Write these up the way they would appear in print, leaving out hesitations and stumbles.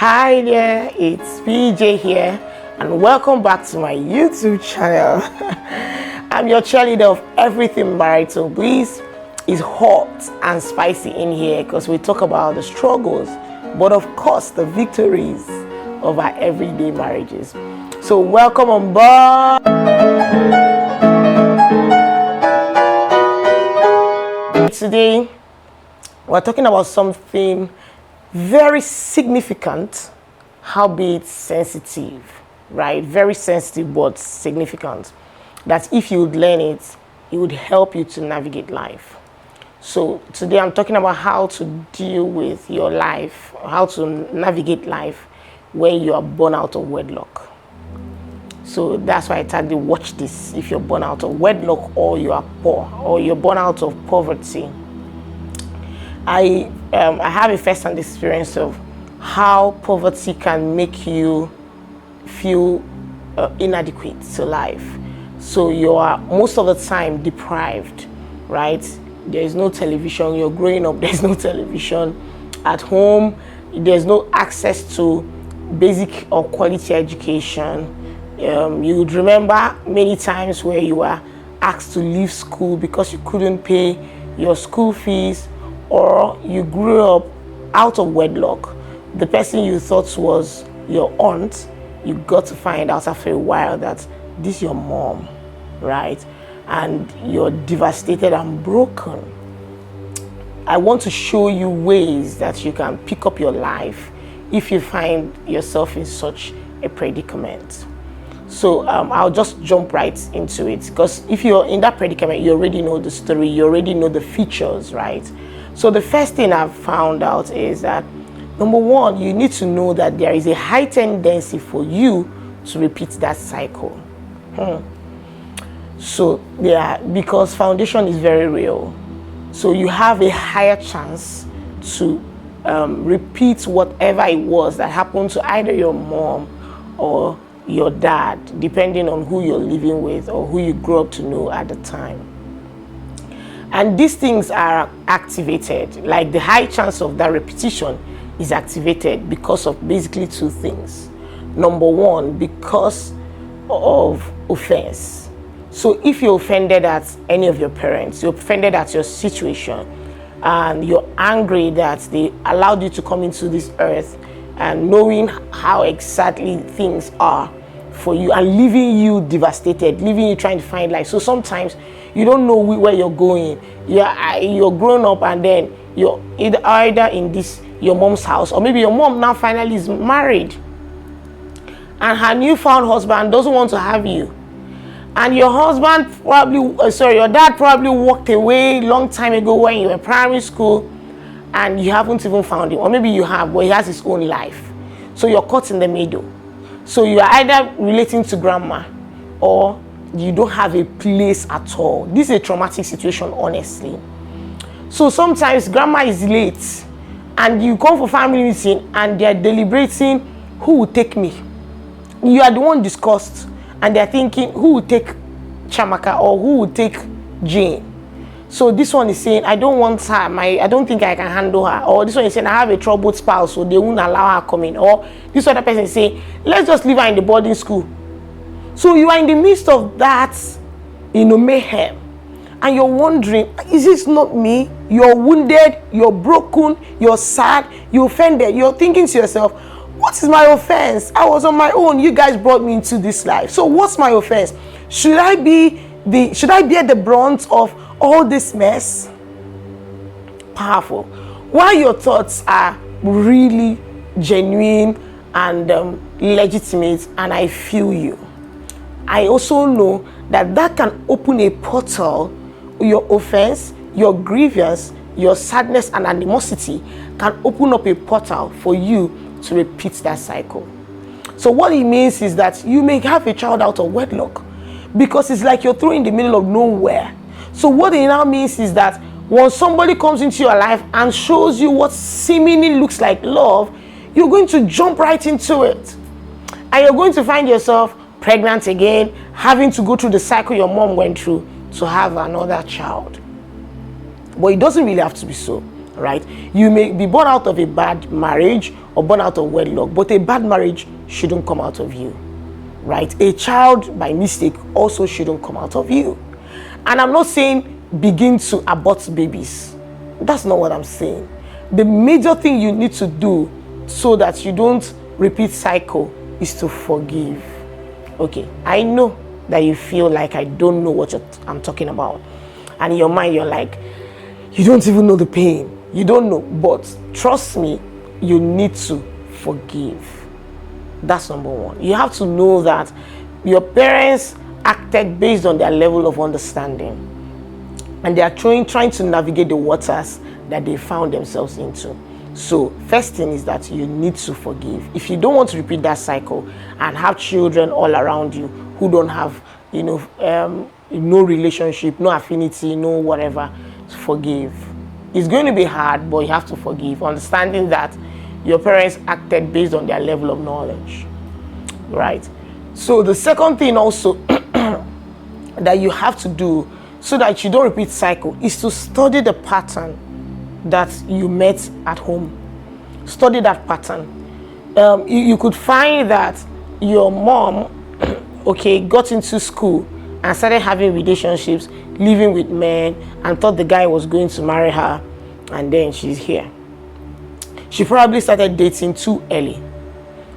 Hi there, it's PJ here, and welcome back to my YouTube channel. I'm your cheerleader of everything marital bliss. It's hot and spicy in here because we talk about the struggles, but of course the victories of our everyday marriages. So welcome on board. Today we're talking about something very significant, howbeit sensitive, right? Very sensitive but significant. That if you would learn it, it would help you to navigate life. So today I'm talking about how to deal with your life, how to navigate life when you are born out of wedlock. So that's why I tagged you, watch this if you're born out of wedlock or you are poor or you're born out of poverty. I have a first-hand experience of how poverty can make you feel inadequate to life. So you are most of the time deprived, right? There is no television. You're growing up, there's no television. At home, there's no access to basic or quality education. You would remember many times where you were asked to leave school because you couldn't pay your school fees, or you grew up out of wedlock. The person you thought was your aunt, you got to find out after a while that this is your mom, right? And you're devastated and broken. I want to show you ways that you can pick up your life if you find yourself in such a predicament. So I'll just jump right into it, because if you're in that predicament, you already know the story, you already know the features, right? So the first thing I've found out is that, number one, you need to know that there is a high tendency for you to repeat that cycle. So yeah, because foundation is very real. So you have a higher chance to repeat whatever it was that happened to either your mom or your dad, depending on who you're living with or who you grew up to know at the time. And these things are activated, like the high chance of that repetition is activated because of basically two things. Number one, because of offense. So if you're offended at any of your parents, you're offended at your situation, and you're angry that they allowed you to come into this earth, and knowing how exactly things are for you and leaving you devastated, leaving you trying to find life. So sometimes you don't know where you're going. You're grown up, and then you're either in this your mom's house, or maybe your mom now finally is married and her newfound husband doesn't want to have you, and your husband probably your dad probably walked away long time ago when you were in primary school, and you haven't even found him, or maybe you have, but he has his own life. So you're caught in the middle. So you are either relating to grandma, or you don't have a place at all. This is a traumatic situation, honestly. So sometimes grandma is late, and you come for family meeting, and they're deliberating who will take me. You are the one discussed, and they're thinking who will take Chamaka or who will take Jane. So this one is saying, I don't want her, I don't think I can handle her. Or this one is saying, I have a troubled spouse, so they won't allow her come in. Or this other person is saying, let's just leave her in the boarding school. So you are in the midst of that, mayhem. And you're wondering, is this not me? You're wounded, you're broken, you're sad, you're offended. You're thinking to yourself, what is my offense? I was on my own. You guys brought me into this life. So what's my offense? Should I bear the brunt of all this mess? Powerful. While your thoughts are really genuine and legitimate, and I feel you, I also know that can open a portal. Your offense, your grievance, your sadness and animosity can open up a portal for you to repeat that cycle. So what it means is that you may have a child out of wedlock, because it's like you're thrown in the middle of nowhere. So what it now means is that when somebody comes into your life and shows you what seemingly looks like love, you're going to jump right into it. And you're going to find yourself pregnant again, having to go through the cycle your mom went through to have another child. But it doesn't really have to be so. right? You may be born out of a bad marriage or born out of wedlock, but a bad marriage shouldn't come out of you, right? A child by mistake also shouldn't come out of you. And I'm not saying begin to abort babies. That's not what I'm saying. The major thing you need to do so that you don't repeat cycle is to forgive. Okay, I know that you feel like I don't know what I'm talking about. And in your mind, you're like, you don't even know the pain. You don't know. But trust me, you need to forgive. That's number one. You have to know that your parents acted based on their level of understanding. And they are trying to navigate the waters that they found themselves into. So first thing is that you need to forgive. If you don't want to repeat that cycle and have children all around you who don't have, no relationship, no affinity, no whatever, forgive. It's going to be hard, but you have to forgive, understanding that your parents acted based on their level of knowledge, right? So the second thing also that you have to do so that you don't repeat cycle is to study the pattern that you met at home. Study that pattern. You could find that your mom, got into school and started having relationships, living with men, and thought the guy was going to marry her, and then she's here. She probably started dating too early,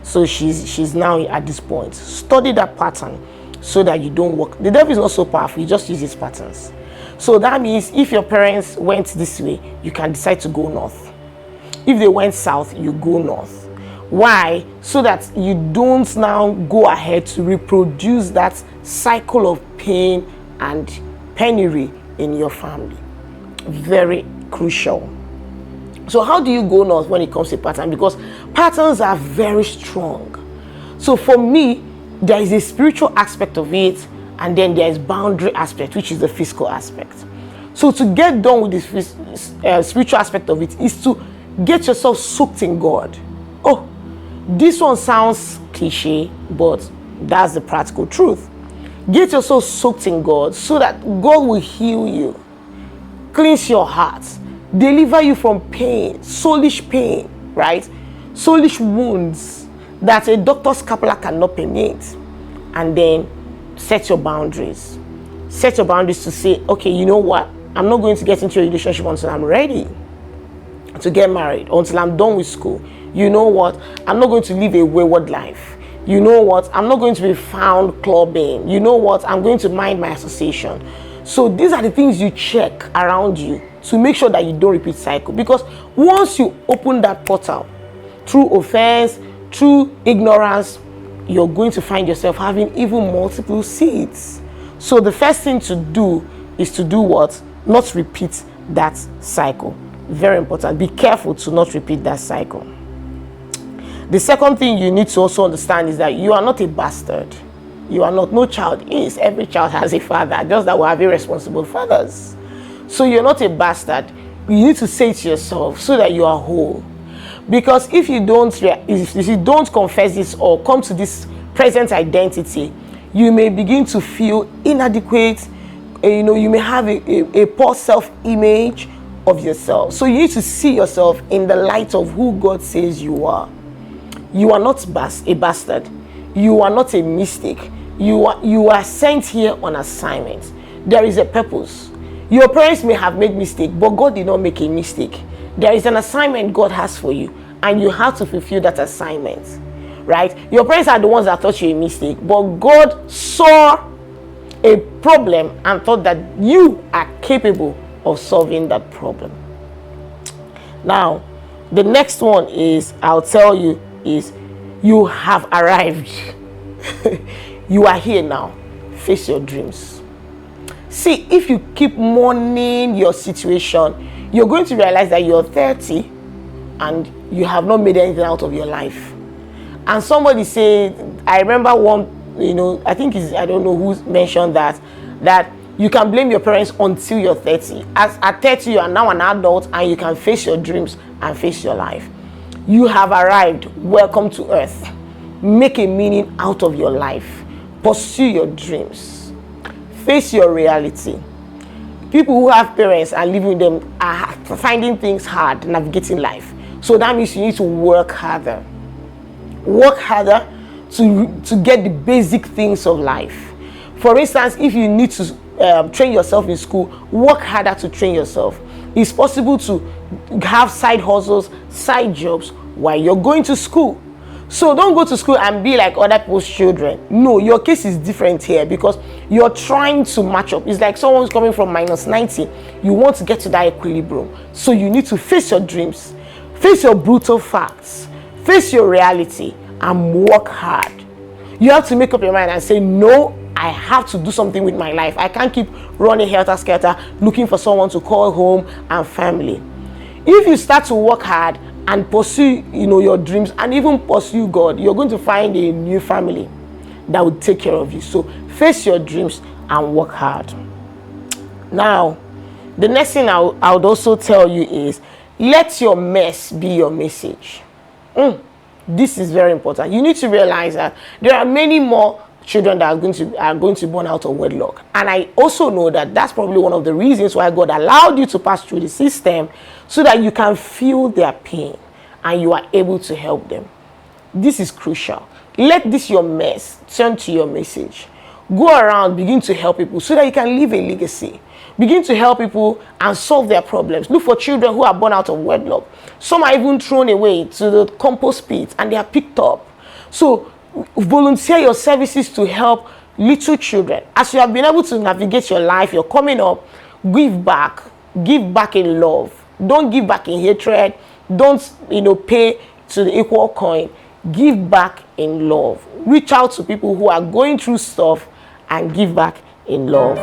so she's now at this point. Study that pattern so that you don't work. The devil is not so powerful, he just uses patterns. So that means if your parents went this way, you can decide to go north. If they went south, you go north. Why? So that you don't now go ahead to reproduce that cycle of pain and penury in your family. Very crucial. So how do you go north when it comes to pattern? Because patterns are very strong. So for me, there is a spiritual aspect of it, and then there is boundary aspect, which is the physical aspect. So to get done with this spiritual aspect of it is to get yourself soaked in God. Oh, this one sounds cliche, but that's the practical truth. Get yourself soaked in God so that God will heal you, cleanse your heart, deliver you from pain, soulish pain, right? Soulish wounds that a doctor's scapula cannot permeate. And then set your boundaries. Set your boundaries to say, okay, you know what? I'm not going to get into a relationship until I'm ready to get married, until I'm done with school. You know what? I'm not going to live a wayward life. You know what? I'm not going to be found clubbing. You know what? I'm going to mind my association. So these are the things you check around you to make sure that you don't repeat cycle. Because once you open that portal through offense, through ignorance, you're going to find yourself having even multiple seeds. So the first thing to do is to do what? Not repeat that cycle. Very important. Be careful to not repeat that cycle. The second thing you need to also understand is that you are not a bastard. You are not. No child is. Every child has a father, just that we have irresponsible fathers. So you're not a bastard. You need to say it to yourself so that you are whole. Because if you don't confess this or come to this present identity, you may begin to feel inadequate. You may have a poor self-image of yourself. So you need to see yourself in the light of who God says you are. You are not a bastard. You are not a mistake. You are sent here on assignment. There is a purpose. Your parents may have made mistake, but God did not make a mistake. There is an assignment God has for you, and you have to fulfill that assignment, right? Your parents are the ones that thought you a mistake, but God saw a problem and thought that you are capable of solving that problem. Now, the next one is, I'll tell you, is you have arrived. You are here now. Face your dreams. See, if you keep mourning your situation, you're going to realize that you're 30 and you have not made anything out of your life. And somebody said, I remember one, I think I don't know who mentioned that you can blame your parents until you're 30. At 30, you are now an adult and you can face your dreams and face your life. You have arrived. Welcome to earth. Make a meaning out of your life. Pursue your dreams. Face your reality. People who have parents and living with them are finding things hard, navigating life. So that means you need to work harder. Work harder to get the basic things of life. For instance, if you need to train yourself in school, work harder to train yourself. It's possible to have side hustles, side jobs while you're going to school. So don't go to school and be like other people's children. No, your case is different here because you're trying to match up. It's like someone's coming from -90. You want to get to that equilibrium. So you need to face your dreams, face your brutal facts, face your reality, and work hard. You have to make up your mind and say, no, I have to do something with my life. I can't keep running helter-skelter looking for someone to call home and family. If you start to work hard and pursue, your dreams and even pursue God, you're going to find a new family that will take care of you. So face your dreams and work hard. Now, the next thing I would also tell you is, let your mess be your message. This is very important. You need to realize that there are many more children that are going to be born out of wedlock, and I also know that that's probably one of the reasons why God allowed you to pass through the system, so that you can feel their pain and you are able to help them. This is crucial. Let this your mess turn to your message. Go around, begin to help people so that you can leave a legacy. Begin to help people and solve their problems. Look for children who are born out of wedlock. Some are even thrown away to the compost pit and they are picked up. So volunteer your services to help little children. As you have been able to navigate your life, you're coming up, give back in love. Don't give back in hatred. Don't pay to the equal coin. Give back in love. Reach out to people who are going through stuff and give back in love.